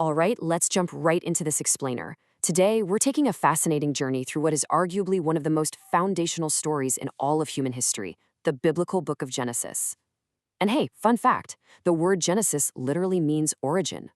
All right, let's jump right into this explainer. Today, we're taking a fascinating journey through what is arguably one of the most foundational stories in all of human history, the biblical book of Genesis. And hey, fun fact, the word Genesis literally means origin.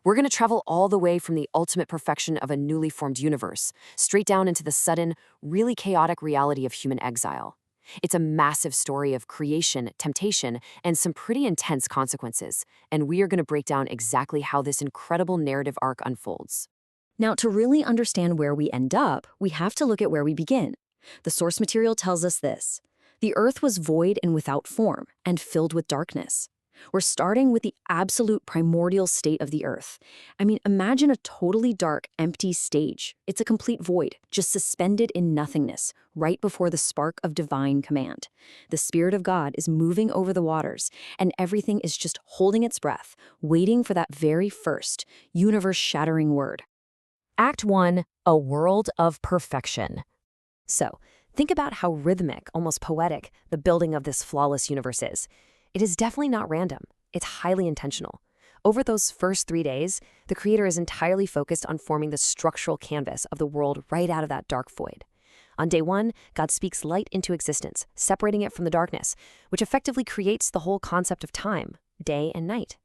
We're going to travel all the way from the ultimate perfection of a newly formed universe, straight down into the sudden, really chaotic reality of human exile. It's a massive story of creation, temptation, and some pretty intense consequences, and we are going to break down exactly how this incredible narrative arc unfolds. Now, to really understand where we end up, we have to look at where we begin. The source material tells us this. The earth was void and without form, and filled with darkness. We're starting with the absolute primordial state of the earth. Imagine a totally dark, empty stage. It's a complete void, just suspended in nothingness, right before the spark of divine command. The Spirit of God is moving over the waters, and everything is just holding its breath, waiting for that very first, universe-shattering word. Act 1, a world of perfection. So, think about how rhythmic, almost poetic, the building of this flawless universe is. It is definitely not random. It's highly intentional. Over those first 3 days, the creator is entirely focused on forming the structural canvas of the world right out of that dark void. On day 1, God speaks light into existence, separating it from the darkness, which effectively creates the whole concept of time, day and night.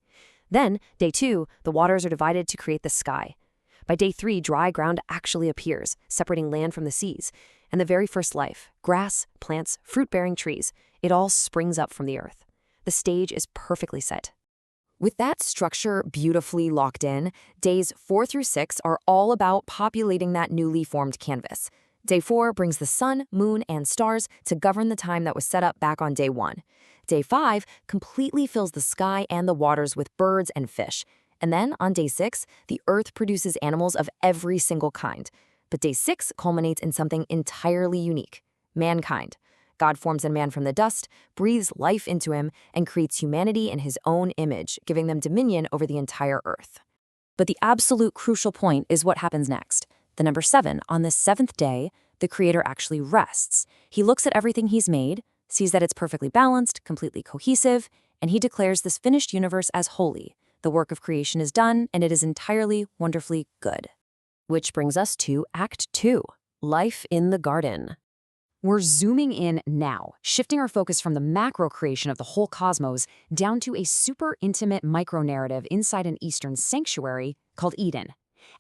Then, day 2, the waters are divided to create the sky. By day 3, dry ground actually appears, separating land from the seas. And the very first life, grass, plants, fruit-bearing trees, it all springs up from the earth. The stage is perfectly set. With that structure beautifully locked in, days 4 through 6 are all about populating that newly formed canvas. Day 4 brings the sun, moon, and stars to govern the time that was set up back on day 1. Day 5 completely fills the sky and the waters with birds and fish. And then, on day 6, the earth produces animals of every single kind. But day 6 culminates in something entirely unique: mankind. God forms a man from the dust, breathes life into him, and creates humanity in his own image, giving them dominion over the entire earth. But the absolute crucial point is what happens next. The number 7, on the 7th day, the creator actually rests. He looks at everything he's made, sees that it's perfectly balanced, completely cohesive, and he declares this finished universe as holy. The work of creation is done, and it is entirely wonderfully good. Which brings us to Act 2, life in the garden. We're zooming in now, shifting our focus from the macro creation of the whole cosmos down to a super intimate micro-narrative inside an Eastern sanctuary called Eden.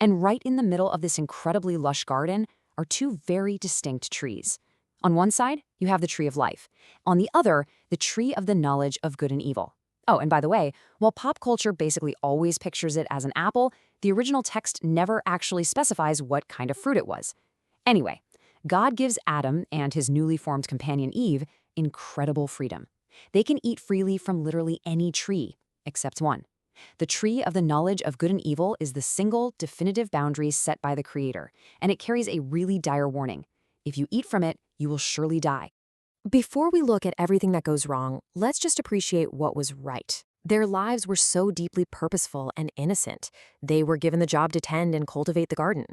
And right in the middle of this incredibly lush garden are 2 very distinct trees. On one side, you have the tree of life. On the other, the tree of the knowledge of good and evil. Oh, and by the way, while pop culture basically always pictures it as an apple, the original text never actually specifies what kind of fruit it was. Anyway, God gives Adam and his newly formed companion Eve incredible freedom. They can eat freely from literally any tree, except one. The tree of the knowledge of good and evil is the single, definitive boundary set by the Creator, and it carries a really dire warning. If you eat from it, you will surely die. Before we look at everything that goes wrong, let's just appreciate what was right. Their lives were so deeply purposeful and innocent. They were given the job to tend and cultivate the garden.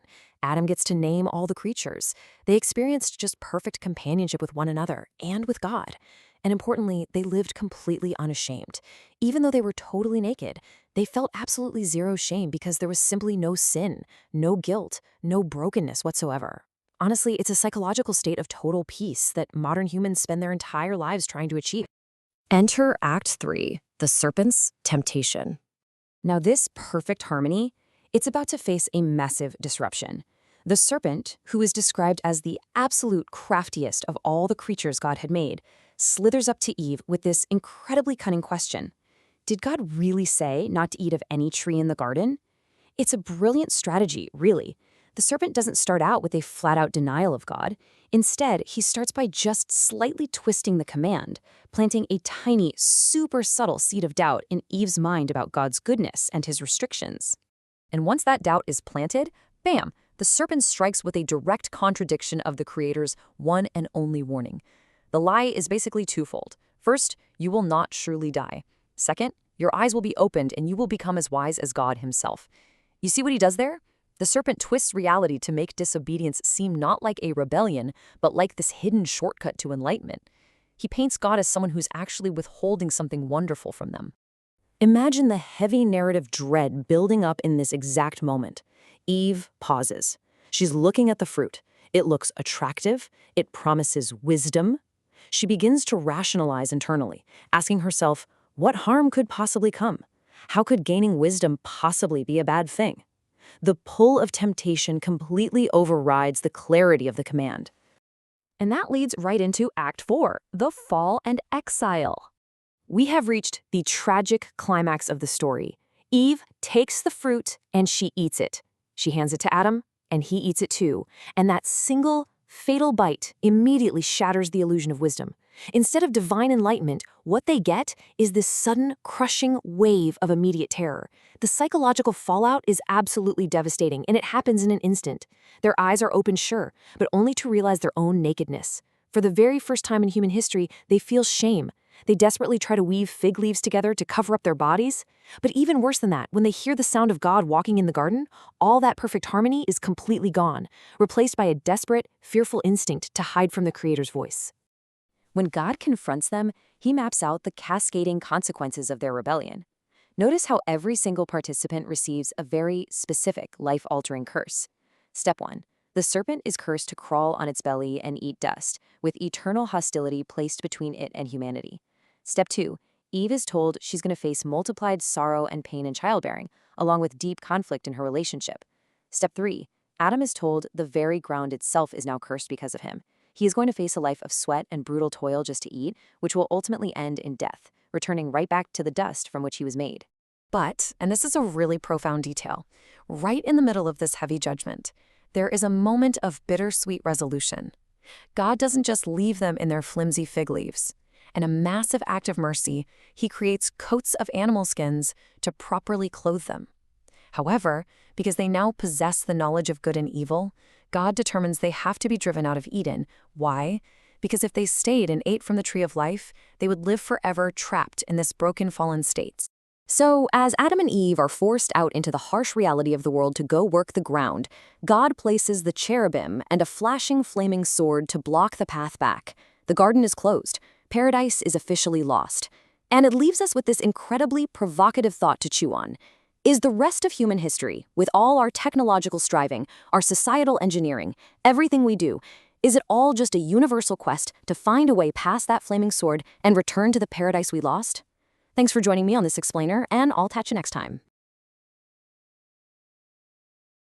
Adam gets to name all the creatures. They experienced just perfect companionship with one another and with God. And importantly, they lived completely unashamed. Even though they were totally naked, they felt absolutely zero shame because there was simply no sin, no guilt, no brokenness whatsoever. Honestly, it's a psychological state of total peace that modern humans spend their entire lives trying to achieve. Enter Act 3, the serpent's temptation. Now this perfect harmony, it's about to face a massive disruption. The serpent, who is described as the absolute craftiest of all the creatures God had made, slithers up to Eve with this incredibly cunning question. Did God really say not to eat of any tree in the garden? It's a brilliant strategy, really. The serpent doesn't start out with a flat-out denial of God. Instead, he starts by just slightly twisting the command, planting a tiny, super subtle seed of doubt in Eve's mind about God's goodness and his restrictions. And once that doubt is planted, bam, the serpent strikes with a direct contradiction of the Creator's one and only warning. The lie is basically twofold. First, you will not surely die. Second, your eyes will be opened and you will become as wise as God himself. You see what he does there? The serpent twists reality to make disobedience seem not like a rebellion, but like this hidden shortcut to enlightenment. He paints God as someone who's actually withholding something wonderful from them. Imagine the heavy narrative dread building up in this exact moment. Eve pauses. She's looking at the fruit. It looks attractive. It promises wisdom. She begins to rationalize internally, asking herself, what harm could possibly come? How could gaining wisdom possibly be a bad thing? The pull of temptation completely overrides the clarity of the command. And that leads right into Act 4, the fall and exile. We have reached the tragic climax of the story. Eve takes the fruit and she eats it. She hands it to Adam, and he eats it too. And that single, fatal bite immediately shatters the illusion of wisdom. Instead of divine enlightenment, what they get is this sudden, crushing wave of immediate terror. The psychological fallout is absolutely devastating, and it happens in an instant. Their eyes are open, sure, but only to realize their own nakedness. For the very first time in human history, they feel shame. They desperately try to weave fig leaves together to cover up their bodies. But even worse than that, when they hear the sound of God walking in the garden, all that perfect harmony is completely gone, replaced by a desperate, fearful instinct to hide from the Creator's voice. When God confronts them, he maps out the cascading consequences of their rebellion. Notice how every single participant receives a very specific, life-altering curse. Step 1. The serpent is cursed to crawl on its belly and eat dust, with eternal hostility placed between it and humanity. Step 2. Eve is told she's going to face multiplied sorrow and pain in childbearing, along with deep conflict in her relationship. Step 3. Adam is told the very ground itself is now cursed because of him. He is going to face a life of sweat and brutal toil just to eat, which will ultimately end in death, returning right back to the dust from which he was made. But, and this is a really profound detail, right in the middle of this heavy judgment, there is a moment of bittersweet resolution. God doesn't just leave them in their flimsy fig leaves. In a massive act of mercy, he creates coats of animal skins to properly clothe them. However, because they now possess the knowledge of good and evil, God determines they have to be driven out of Eden. Why? Because if they stayed and ate from the tree of life, they would live forever trapped in this broken, fallen state. So, as Adam and Eve are forced out into the harsh reality of the world to go work the ground, God places the cherubim and a flashing, flaming sword to block the path back. The garden is closed. Paradise is officially lost. And it leaves us with this incredibly provocative thought to chew on. Is the rest of human history, with all our technological striving, our societal engineering, everything we do, is it all just a universal quest to find a way past that flaming sword and return to the paradise we lost? Thanks for joining me on this explainer, and I'll catch you next time.